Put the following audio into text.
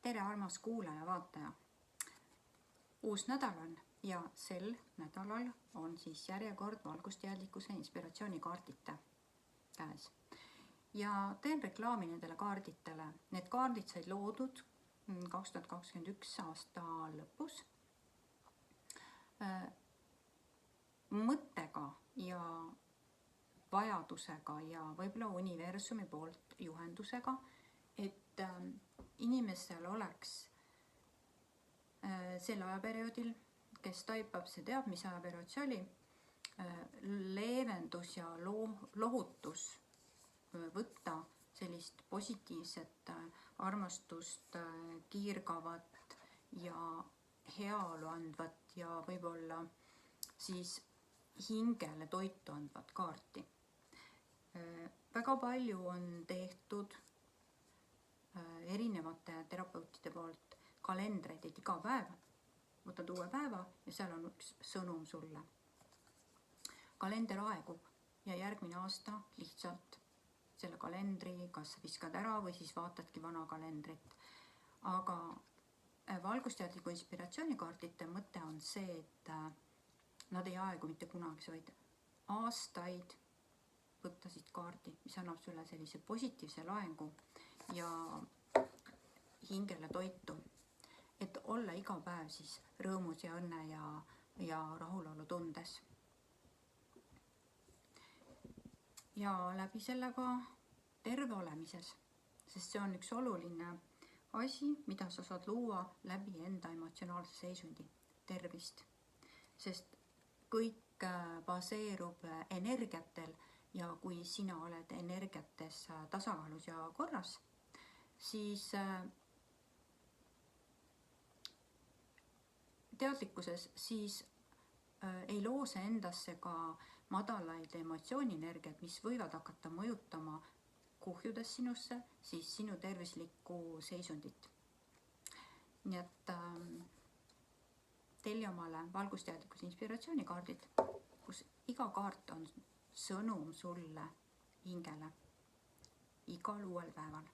Tere, armas kuulaja, vaataja! Uus nädal on ja sel nädalal on siis järjekord valgusteadlikkuse inspiratsioonikaardite käes. Ja teen reklaami nendele kaarditele. Need kaardid said loodud 2021 aasta lõpus mõttega ja vajadusega ja võib-olla universumi poolt juhendusega, et inimesel oleks sel ajaperioodil, kes taipab, see teab, mis ajaperiood see oli, leevendus ja lohutus võtta sellist positiivset armastust, kiirgavat ja heaolu andvat ja võib-olla siis hingele toitu andvat kaarti. Väga palju on tehtud erinevate terapeutide poolt kalendreid, et iga päev võtad uue päeva ja seal on üks sõnum sulle. Kalender aegub ja järgmine aasta lihtsalt selle kalendri kas viskad ära või siis vaatadki vana kalendrit. Aga valgusteadliku inspiratsioonikaardite mõte on see, et nad ei aegu mitte kunagi, vaid aastaid võtta siit kaardi, mis annab sulle sellise positiivse laengu ja hingele toitu, et olla iga päev siis rõõmus ja õnne ja rahulolu tundes. Ja läbi selle ka terve olemises, sest see on üks oluline asi, mida sa saad luua läbi enda emotsionaalse seisundi, tervist. Sest kõik baseerub energiatel ja kui sina oled energiates tasakaalus ja korras, siis teadlikkuses siis ei loo see endasse ka madalaid emotsioonienergiat, mis võivad hakata mõjutama kuhjudes sinusse, siis sinu tervislikku seisundit. Nii et telli omale valgusteadlikkuse inspiratsioonikaardid, kus iga kaart on sõnum sulle hingele igal uuel päeval.